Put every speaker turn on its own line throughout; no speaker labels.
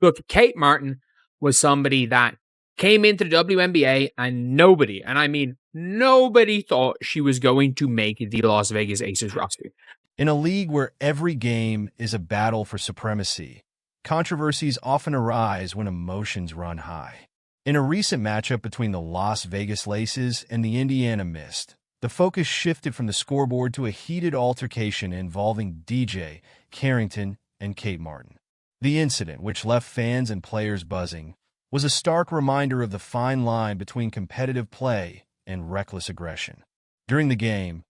Look, Kate Martin was somebody that came into the WNBA and nobody, and I mean nobody, thought she was going to make the Las Vegas Aces roster.
In a league where every game is a battle for supremacy, controversies often arise when emotions run high. In a recent matchup between the Las Vegas Aces and the Indiana Mist, the focus shifted from the scoreboard to a heated altercation involving Dijonai Carrington and Kate Martin. The incident, which left fans and players buzzing, was a stark reminder of the fine line between competitive play and reckless aggression. During the game,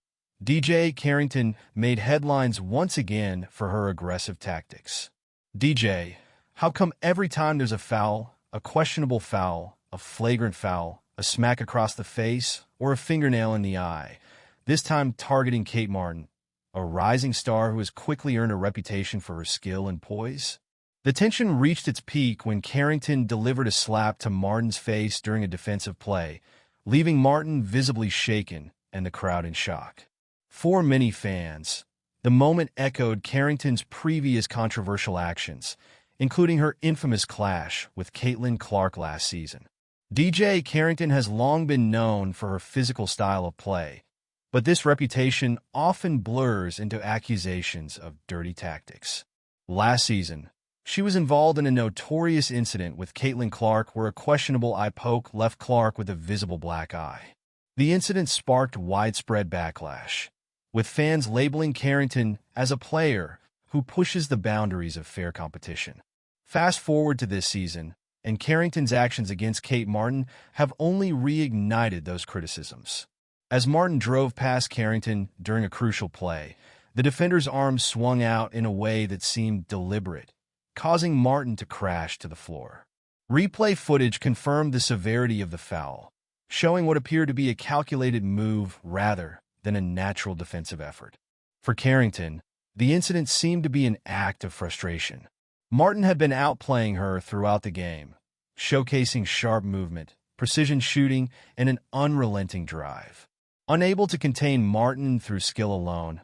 Dijonai Carrington made headlines once again for her aggressive tactics. DJ, how come every time there's a foul, a questionable foul, a flagrant foul, a smack across the face, or a fingernail in the eye, this time targeting Kate Martin, a rising star who has quickly earned a reputation for her skill and poise? The tension reached its peak when Carrington delivered a slap to Martin's face during a defensive play, leaving Martin visibly shaken and the crowd in shock. For many fans, the moment echoed Carrington's previous controversial actions, including her infamous clash with Caitlin Clark last season. Dijonai Carrington has long been known for her physical style of play, but this reputation often blurs into accusations of dirty tactics. Last season, she was involved in a notorious incident with Caitlin Clark where a questionable eye poke left Clark with a visible black eye. The incident sparked widespread backlash, with fans labeling Carrington as a player who pushes the boundaries of fair competition. Fast forward to this season, and Carrington's actions against Kate Martin have only reignited those criticisms. As Martin drove past Carrington during a crucial play, the defender's arm swung out in a way that seemed deliberate, causing Martin to crash to the floor. Replay footage confirmed the severity of the foul, showing what appeared to be a calculated move rather than a natural defensive effort. For Carrington, the incident seemed to be an act of frustration. Martin had been outplaying her throughout the game, showcasing sharp movement, precision shooting, and an unrelenting drive. Unable to contain Martin through skill alone,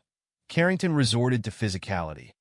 Carrington resorted to physicality,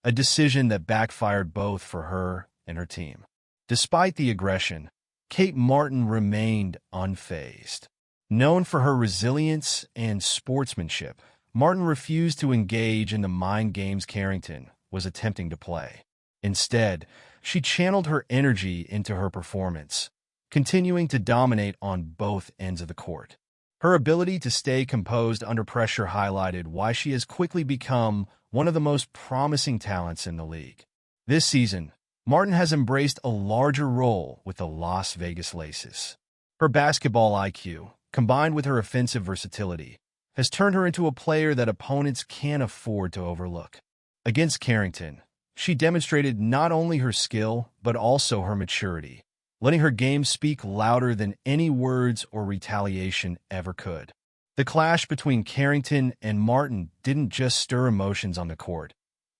a decision that backfired both for her and her team. Despite the aggression, Kate Martin remained unfazed. Known for her resilience and sportsmanship, Martin refused to engage in the mind games Carrington was attempting to play. Instead, she channeled her energy into her performance, continuing to dominate on both ends of the court. Her ability to stay composed under pressure highlighted why she has quickly become one of the most promising talents in the league. This season, Martin has embraced a larger role with the Las Vegas Aces. Her basketball IQ, combined with her offensive versatility, has turned her into a player that opponents can't afford to overlook. Against Carrington, she demonstrated not only her skill, but also her maturity, letting her game speak louder than any words or retaliation ever could. The clash between Carrington and Martin didn't just stir emotions on the court.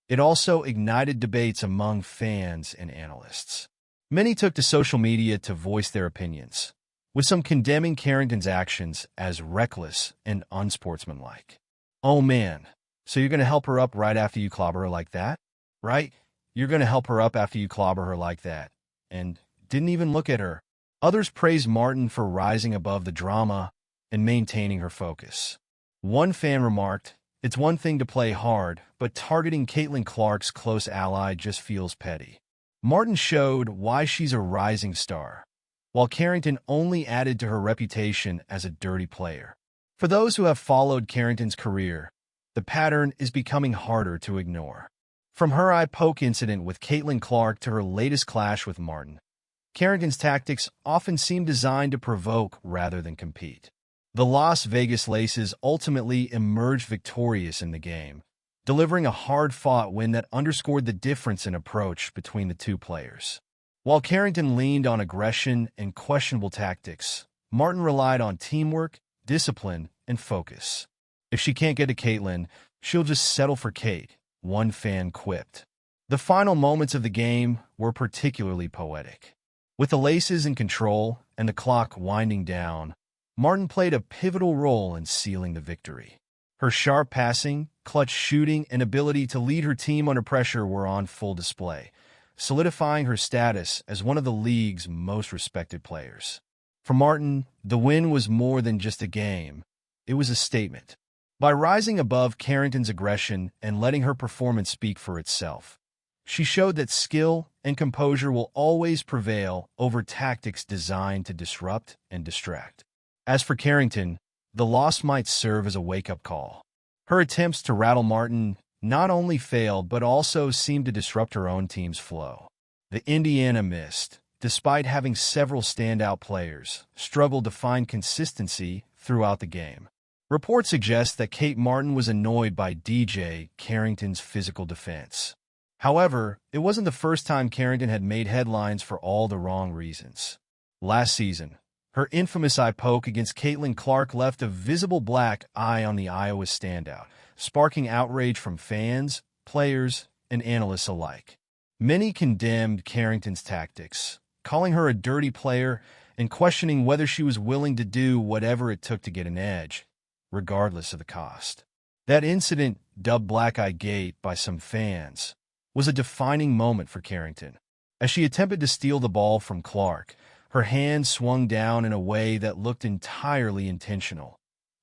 It also ignited debates among fans and analysts. Many took to social media to voice their opinions, with some condemning Carrington's actions as reckless and unsportsmanlike. Oh man, so you're going to help her up right after you clobber her like that? Right? You're going to help her up after you clobber her like that. And didn't even look at her. Others praised Martin for rising above the drama and maintaining her focus. One fan remarked, "It's one thing to play hard, but targeting Caitlin Clark's close ally just feels petty." Martin showed why she's a rising star, while Carrington only added to her reputation as a dirty player. For those who have followed Carrington's career, the pattern is becoming harder to ignore. From her eye poke incident with Caitlin Clark to her latest clash with Martin, Carrington's tactics often seem designed to provoke rather than compete. The Las Vegas Aces ultimately emerged victorious in the game, delivering a hard-fought win that underscored the difference in approach between the two players. While Carrington leaned on aggression and questionable tactics, Martin relied on teamwork, discipline, and focus. If she can't get to Caitlin, she'll just settle for Kate, one fan quipped. The final moments of the game were particularly poetic. With the Aces in control and the clock winding down, Martin played a pivotal role in sealing the victory. Her sharp passing, clutch shooting, and ability to lead her team under pressure were on full display, solidifying her status as one of the league's most respected players. For Martin, the win was more than just a game. It was a statement. By rising above Carrington's aggression and letting her performance speak for itself, she showed that skill and composure will always prevail over tactics designed to disrupt and distract. As for Carrington, the loss might serve as a wake-up call. Her attempts to rattle Martin not only failed but also seemed to disrupt her own team's flow. The Indiana Mist, despite having several standout players, struggled to find consistency throughout the game. Reports suggest that Kate Martin was annoyed by Dijonai Carrington's physical defense. However, it wasn't the first time Carrington had made headlines for all the wrong reasons. Last season, her infamous eye poke against Caitlin Clark left a visible black eye on the Iowa standout, sparking outrage from fans, players, and analysts alike. Many condemned Carrington's tactics, calling her a dirty player and questioning whether she was willing to do whatever it took to get an edge, regardless of the cost. That incident, dubbed Black Eye Gate by some fans, was a defining moment for Carrington. As she attempted to steal the ball from Clark, her hand swung down in a way that looked entirely intentional,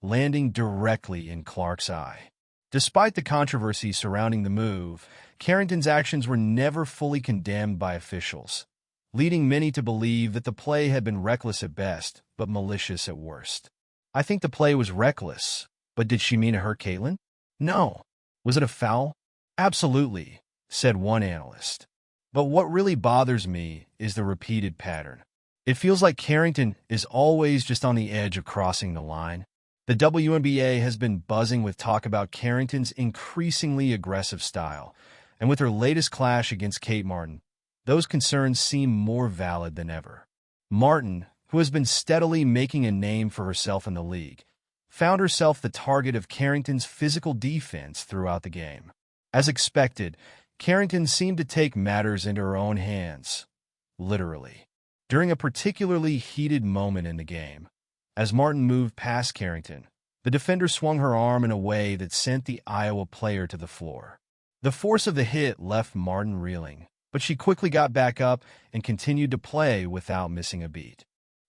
landing directly in Clark's eye. Despite the controversy surrounding the move, Carrington's actions were never fully condemned by officials, leading many to believe that the play had been reckless at best, but malicious at worst. I think the play was reckless, but did she mean to hurt Caitlin? No. Was it a foul? Absolutely, said one analyst. But what really bothers me is the repeated pattern. It feels like Carrington is always just on the edge of crossing the line. The WNBA has been buzzing with talk about Carrington's increasingly aggressive style, and with her latest clash against Kate Martin, those concerns seem more valid than ever. Martin, who has been steadily making a name for herself in the league, found herself the target of Carrington's physical defense throughout the game. As expected, Carrington seemed to take matters into her own hands, literally. During a particularly heated moment in the game, as Martin moved past Carrington, the defender swung her arm in a way that sent the Iowa player to the floor. The force of the hit left Martin reeling, but she quickly got back up and continued to play without missing a beat.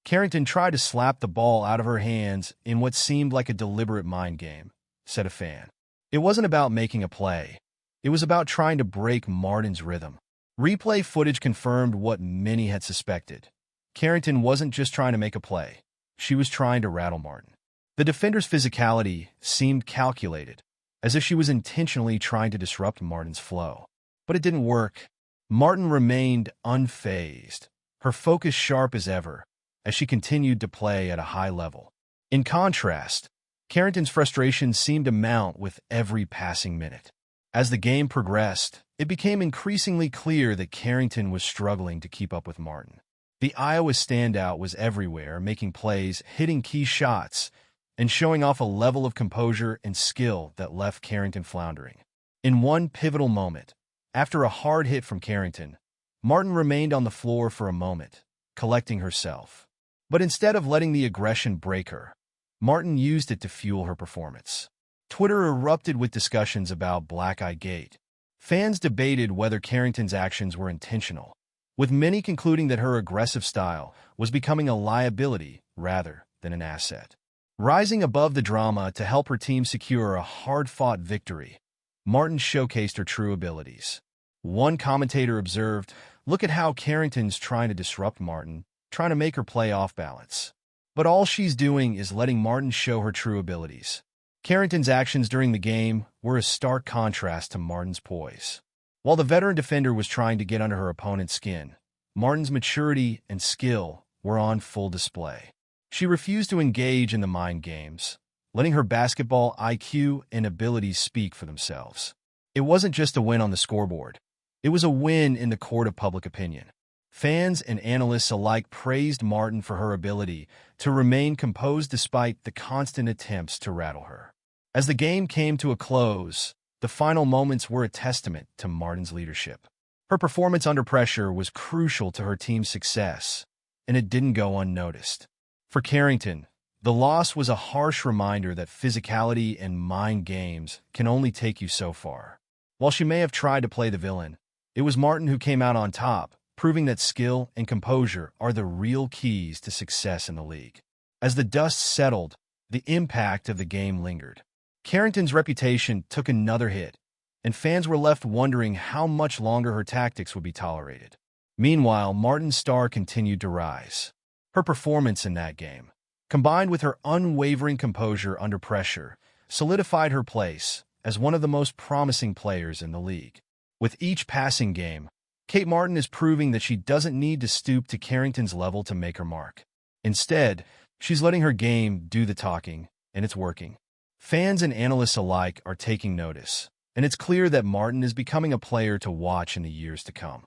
Carrington tried to slap the ball out of her hands in what seemed like a deliberate mind game, said a fan. It wasn't about making a play. It was about trying to break Martin's rhythm. Replay footage confirmed what many had suspected. Carrington wasn't just trying to make a play. She was trying to rattle Martin. The defender's physicality seemed calculated, as if she was intentionally trying to disrupt Martin's flow. But it didn't work. Martin remained unfazed, her focus sharp as ever, as she continued to play at a high level. In contrast, Carrington's frustration seemed to mount with every passing minute. As the game progressed, it became increasingly clear that Carrington was struggling to keep up with Martin. The Iowa standout was everywhere, making plays, hitting key shots, and showing off a level of composure and skill that left Carrington floundering. In one pivotal moment, after a hard hit from Carrington, Martin remained on the floor for a moment, collecting herself. But instead of letting the aggression break her, Martin used it to fuel her performance. Twitter erupted with discussions about Black Eye Gate. Fans debated whether Carrington's actions were intentional, with many concluding that her aggressive style was becoming a liability rather than an asset. Rising above the drama to help her team secure a hard-fought victory, Martin showcased her true abilities. One commentator observed, "Look at how Carrington's trying to disrupt Martin, trying to make her play off balance. But all she's doing is letting Martin show her true abilities." Carrington's actions during the game were a stark contrast to Martin's poise. While the veteran defender was trying to get under her opponent's skin, Martin's maturity and skill were on full display. She refused to engage in the mind games, letting her basketball IQ and abilities speak for themselves. It wasn't just a win on the scoreboard. It was a win in the court of public opinion. Fans and analysts alike praised Martin for her ability to remain composed despite the constant attempts to rattle her. As the game came to a close, the final moments were a testament to Martin's leadership. Her performance under pressure was crucial to her team's success, and it didn't go unnoticed. For Carrington, the loss was a harsh reminder that physicality and mind games can only take you so far. While she may have tried to play the villain, It was Martin who came out on top, proving that skill and composure are the real keys to success in the league. As the dust settled, the impact of the game lingered. Carrington's reputation took another hit, and fans were left wondering how much longer her tactics would be tolerated. Meanwhile, Martin's star continued to rise. Her performance in that game, combined with her unwavering composure under pressure, solidified her place as one of the most promising players in the league. With each passing game, Kate Martin is proving that she doesn't need to stoop to Carrington's level to make her mark. Instead, she's letting her game do the talking, and it's working. Fans and analysts alike are taking notice, and it's clear that Martin is becoming a player to watch in the years to come.